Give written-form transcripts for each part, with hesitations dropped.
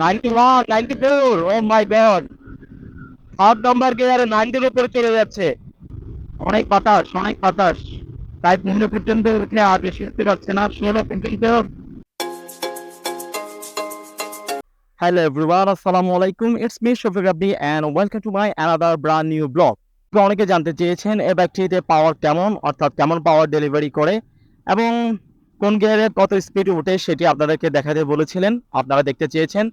91, 94, ও মাই god, 8 নম্বর গিয়ারে 90-র উপরে চলে যাচ্ছে। অনেক বাতাস, অনেক বাতাস। তাই 15 পর্যন্ত উঠলে আর বেশি উঠতে পারছে না, 16 পর্যন্ত। হ্যালো এভরিওয়ান, আসসালামু আলাইকুম। It's me Shafiq Rabbi and welcome to my another brand new blog. অনেকে জানতে চেয়েছেন এই ব্যাগটিতে পাওয়ার কেমন, অর্থাৎ কেমন পাওয়ার ডেলিভারি করে এবং কোন গিয়ারে কত স্পিড উঠে সেটি আপনাদেরকে দেখাতে বলেছিলেন, আপনারা দেখতে চেয়েছেন।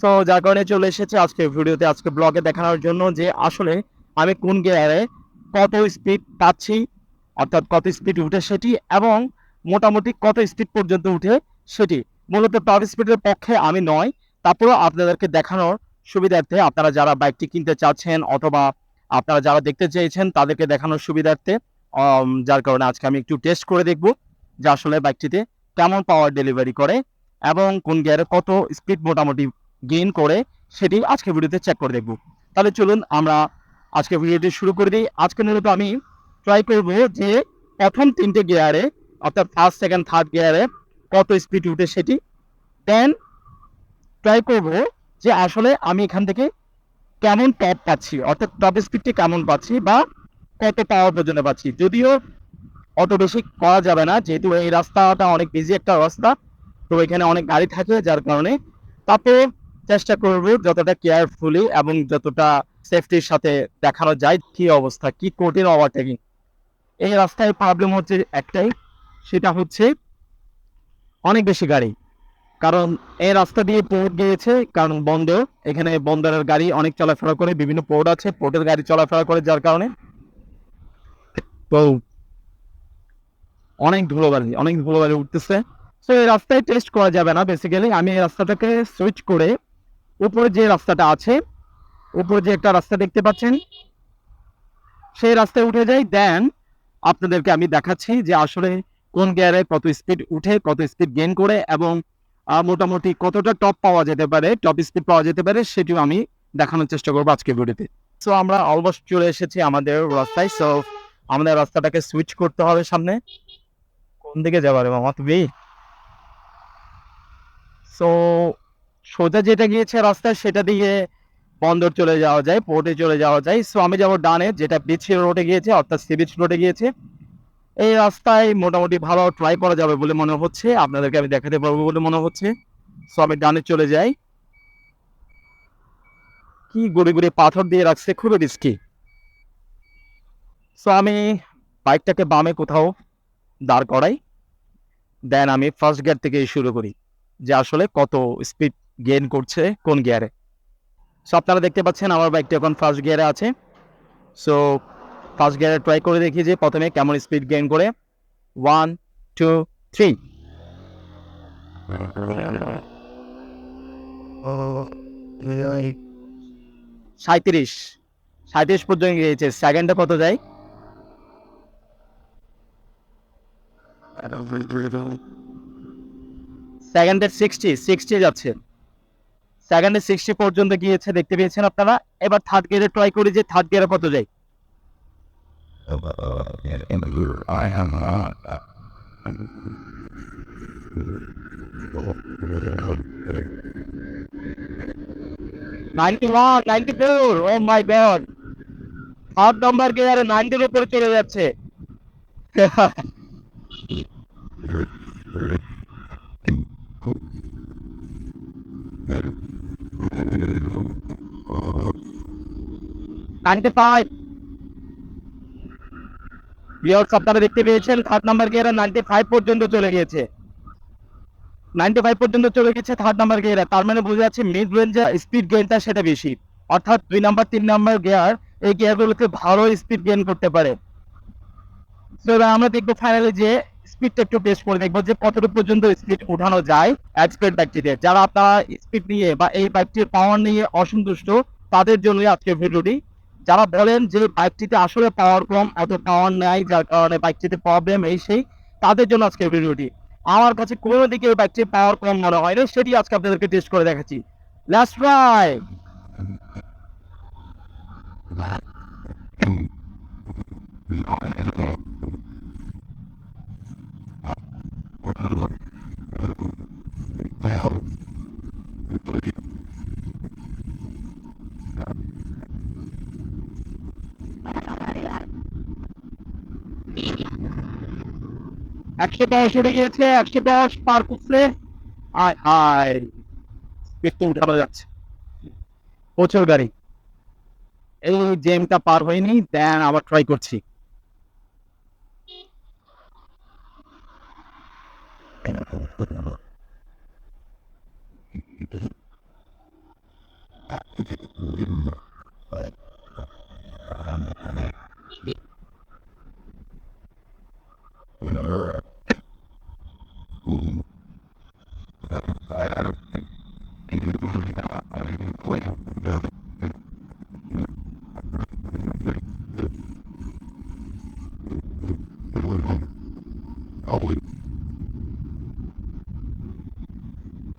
সো যার কারণে চলে এসেছে আজকে ভিডিওতে, আজকে ব্লগে দেখানোর জন্য যে আসলে আমি কোন গিয়ারে কত স্পিড পাচ্ছি, অর্থাৎ কত স্পিড উঠে সেটি, এবং মোটামুটি কত স্পিড পর্যন্ত উঠে সেটি। মূলত টপ স্পিডের পক্ষে আমি নয়, তারপরেও আপনাদেরকে দেখানোর সুবিধার্থে, আপনারা যারা বাইকটি কিনতে চাচ্ছেন অথবা আপনারা যারা দেখতে চেয়েছেন তাদেরকে দেখানোর সুবিধার্থে, যার কারণে আজকে আমি একটু টেস্ট করে দেখব যে আসলে বাইকটিতে কেমন পাওয়ার ডেলিভারি করে এবং কোন গিয়ারে কত স্পিড মোটামুটি গেইন করে সেটি আজকে ভিডিওতে চেক করে দেখব। তাহলে চলুন আমরা আজকে ভিডিওটি শুরু করে দিই। আজকে মূলত আমি ট্রাই করব যে প্রথম 3টে গিয়ারে, অর্থাৎ ফার্স্ট, সেকেন্ড, থার্ড গিয়ারে কত স্পিড উঠে সেটি। দেন ট্রাই করব যে আসলে আমি এখান থেকে কেমন টপ পাচ্ছি, অর্থাৎ টপ স্পিডটি কেমন পাচ্ছি বা কত পাওয়ার পর্যন্ত পাচ্ছি। যদিও অত বেশি করা যাবে না, যেহেতু এই রাস্তাটা অনেক বিজি একটা রাস্তা, তো এখানে অনেক গাড়ি থাকে, যার কারণে তারপরে চেষ্টা করব যতটা কেয়ারফুলি এবং যতটা সেফটির সাথে দেখানো যায় কি অবস্থা, কি কঠিন ওভারটেকিং। এই রাস্তায় প্রবলেম হচ্ছে একটাই, সেটা হচ্ছে অনেক বেশি গাড়ি। কারণ এই রাস্তা দিয়ে পোর্ট গিয়েছে, কারণ বন্দর, এখানে বন্দরের গাড়ি অনেক চলাফেরা করে, বিভিন্ন পোর্ট আছে, পোর্টের গাড়ি চলাফেরা করে, যার কারণে তো অনেক ধুলোবালি উঠতেছে। তো এই রাস্তায় টেস্ট করা যাবে না। বেসিক্যালি আমি এই রাস্তাটাকে সুইচ করে উপরে যে রাস্তাটা আছে, উপরে যে একটা রাস্তা দেখতে পাচ্ছেন, সেই রাস্তায় উঠে যাই। দেন আপনাদেরকে আমি দেখাচ্ছি যে আসলে কোন গিয়ারে কত স্পিড উঠে, কত স্পিড গেইন করে এবং মোটামুটি কতটা টপ পাওয়া যেতে পারে, টপ স্পিড পাওয়া যেতে পারে, সেটিও আমি দেখানোর চেষ্টা করবো আজকে ভিডিওতে। সো আমরা অলমোস্ট চলে এসেছি আমাদের রাস্তায়। সো আমাদের রাস্তাটাকে সুইচ করতে হবে সামনে। কোন দিকে যাবার মামা তুমি? সো সোজা যেটা গিয়েছে রাস্তায় সেটা দিয়ে বন্দর চলে যাওয়া যায়, পোর্টে চলে যাওয়া যায়। সো আমি যাবো ডানে, যেটা বিচ রোডে গিয়েছে, অর্থাৎ সি বিচ রোডে গিয়েছে। এই রাস্তায় মোটামুটি ভালো ট্রাই করা যাবে বলে মনে হচ্ছে, আপনাদেরকে আমি দেখাতে পারবো বলে মনে হচ্ছে। সো আমি ডানে চলে যাই। কি গড়ি গড়ি পাথর দিয়ে রাখছে, খুবই রিস্কি। সো আমি বাইকটাকে বামে কোথাও দাঁড় করাই। দেন আমি ফার্স্ট গিয়ার থেকে শুরু করি যে আসলে কত স্পিড গেইন করছে কোন গিয়ারে। সো আপনারা দেখতে পাচ্ছেন আমার বাইকটা এখন ফার্স্ট গিয়ারে আছে। সো ফার্স্ট গিয়ারে ট্রাই করে দেখি যে প্রথমে কেমন স্পিড গেইন করে। 1, 2, 3। 37 পর্যন্ত গিয়েছে। সেকেন্ডে কত যায়? সেকেন্ডে 60 যাচ্ছে। সেকেন্ডে 60 পর্যন্ত গিয়েছে, দেখতে পেয়েছেন আপনারা। এবার থার্ড গিয়ারে ট্রাই করি যে থার্ড গিয়ারে কত যায়। 91, 94, ও মাই গড, 8 নম্বর গিয়ারে 90-র উপরে চলে যাচ্ছে। 95। ভিউয়ার্স আপনারা দেখতে পেয়েছেন থার্ড নাম্বার গিয়ারে 95 পর্যন্ত চলে গিয়েছে। 95 পর্যন্ত চলে গেছে থার্ড নাম্বার গিয়ারে। তার মানে বোঝা যাচ্ছে মিড রেঞ্জে স্পিড গেইনটা সেটা বেশি, অর্থাৎ 2 নাম্বার 3 নাম্বার গিয়ার, এই গিয়ারগুলোতে ভালো স্পিড গেইন করতে পারে। তো এবার আমরা দেখবো ফাইনালি যে স্পিডটা একটু টেস্ট করে দেখবো যে কতটুকু পর্যন্ত স্পিড উঠানো যায় এক্সপেড বাইকটিতে। যারা আপনারা স্পিড নিয়ে বা এই বাইকটির পাওয়ার নিয়ে অসন্তুষ্ট, তাদের জন্যই আজকের ভিডিওটি। যারা বলেন যে বাইকটিতে আসলে পাওয়ার কম, এত পাওয়ার নাই, যার কারণে বাইকটিতে প্রবলেম এই সেই, তাদের জন্য আজকের ভিডিওটি। আমার কাছে কোনো দিকে ওই বাইকটির পাওয়ার কম মনে হয় না, সেটি আজকে আপনাদেরকে টেস্ট করে দেখাচ্ছি। Let's try. 110 উঠে গিয়েছে, 110 পার করছে। আয় হায়, একটু উঠানো যাচ্ছে, প্রচুর গাড়ি। এই জেমটা পার হয়নি, দেন আবার ট্রাই করছি।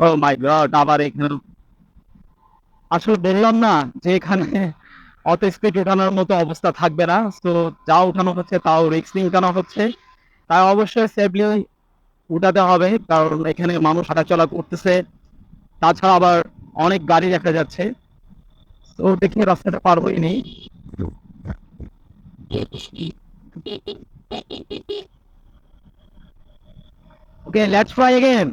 ও মাই গড, আবার এখানে আসলে বললাম না যে এখানে অত স্পিড উঠানোর মতো অবস্থা থাকবে না। তো যা উঠানো হচ্ছে তাও রিস্ক নিয়ে উঠানো হচ্ছে, তাই অবশ্যই সেফলি উঠাতে হবে, কারণ এখানে মানুষ হাঁটাচলা করতেছে। তাছাড়া আবার অনেক গাড়ি দেখা যাচ্ছে। তো দেখি রাস্তাটা পার হইনি। Okay, let's try again.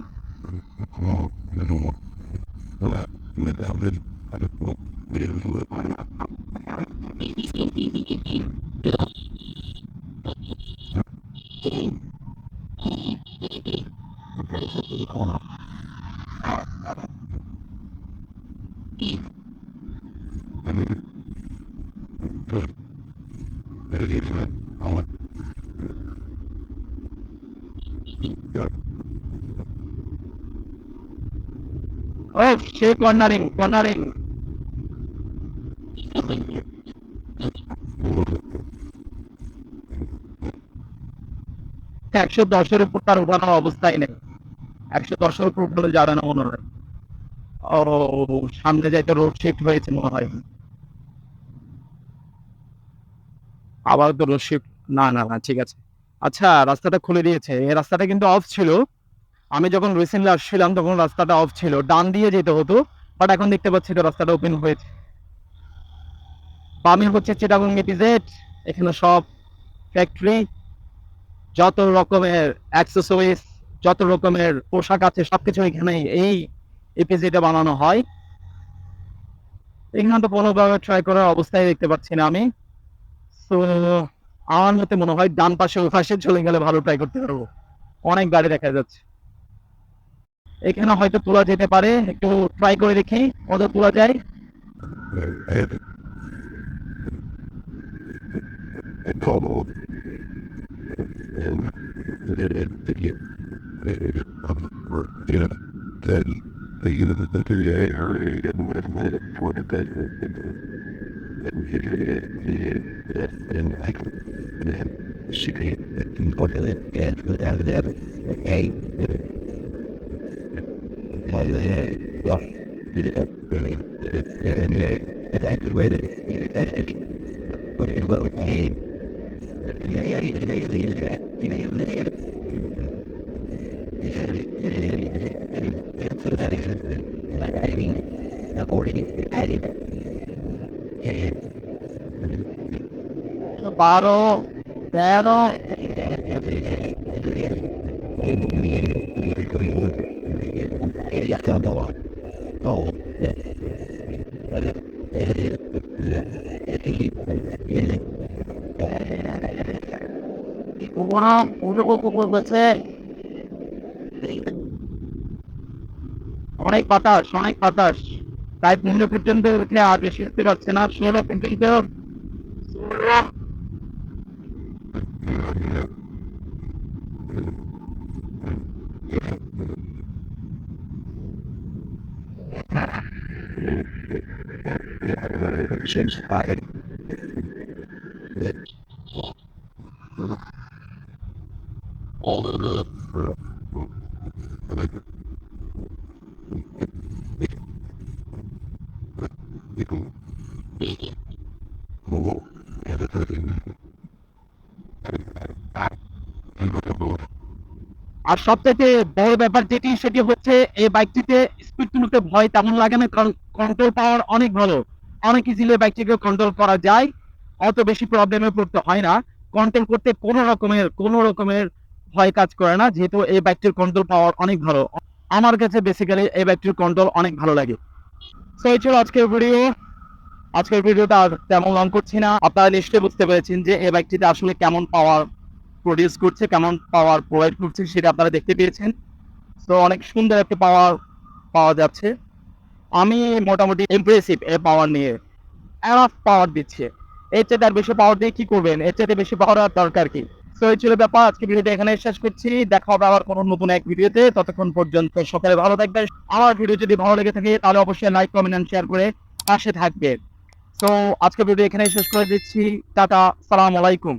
ও, সে কর্নারিং কর্নারিং। 110-এর উপর তার উঠানোর অবস্থায় নেই। 110-এর উপর উঠলে যাবে না মনে হয়। ও, সামনে যাইতে রোড শিফট হয়েছে মনে হয়। আবার তো রোড শিফট, না না না, ঠিক আছে। আচ্ছা, রাস্তাটা খুলে দিয়েছে। এই রাস্তাটা কিন্তু অফ ছিল। আমি যখন রিসেন্টলি আসছিলাম তখন রাস্তাটা অফ ছিল, ডান দিয়ে যেতে হতো। বাট এখন দেখতে পাচ্ছি তো রাস্তাটা ওপেন হয়েছে। বামে হচ্ছে চিটাগং ইপিজেড। এখানে সব ফ্যাক্টরি, যত রকমের অ্যাক্সেসরিজ, যত রকমের পোশাক আছে সবকিছু এখানে এই ইপিজেডে বানানো হয়। এখানে তো কোনোভাবে ট্রাই করার অবস্থায় দেখতে পাচ্ছি না আমি। তো আমার মতে মনে হয় ডান পাশে ওই পাশে চলে গেলে ভালো ট্রাই করতে পারবো। অনেক গাড়ি দেখা যাচ্ছে। এখানে হয়তো তোলা যেতে পারে, একটু ট্রাই করে দেখি কত তোলা যায়। বারো, তেরো। অনেক বাতাস, অনেক বাতাস। প্রায় 15 পর্যন্ত উঠলে আর বেশি উঠতে পারছে না, 16 পর্যন্ত। আর সবথেকে বড় ব্যাপার যেটি, সেটি হচ্ছে এই বাইকটিতে স্পিড তুলতে ভয় তেমন লাগে না, কারণ কন্ট্রোল পাওয়ার অনেক ভালো। অনেক ইজিলি বাইকটিকে কন্ট্রোল করা যায়, অত বেশি প্রবলেমে পড়তে হয় না। কন্ট্রোল করতে কোনো রকমের ভয় কাজ করে না, যেহেতু এই বাইকটির কন্ট্রোল পাওয়ার অনেক ভালো। আমার কাছে বেসিক্যালি এই বাইকটির কন্ট্রোল অনেক ভালো লাগে। সো এই ছিল আজকের ভিডিও। আজকের ভিডিওটা আর তেমন লং করছি না। আপনারা নিশ্চয়ই বুঝতে পেরেছেন যে এই বাইকটিতে আসলে কেমন পাওয়ার প্রডিউস করছে, কেমন পাওয়ার প্রোভাইড করছে, সেটা আপনারা দেখতে পেয়েছেন। তো অনেক সুন্দর একটা পাওয়ার পাওয়া যাচ্ছে। আমি মোটামুটি ইমপ্রেসিভ এই পাওয়ার নিয়ে। এনাফ পাওয়ার দিচ্ছে, এর চাইতে আর বেশি পাওয়ার দিয়ে কি করবেন? এর চাইতে বেশি পাওয়ার আর দরকার কি? তো এই ছিল ব্যাপার। আজকে ভিডিওটা এখানে শেষ করছি। দেখা হবে আবার কোনো নতুন এক ভিডিওতে। ততক্ষণ পর্যন্ত সকালে ভালো থাকবেন। আমার ভিডিও যদি ভালো লেগে থাকে তাহলে অবশ্যই লাইক, কমেন্ট এন্ড শেয়ার করে পাশে থাকবেন। তো আজকে ভিডিও এখানে শেষ করে দিচ্ছি। টাটা, সালাম আলাইকুম।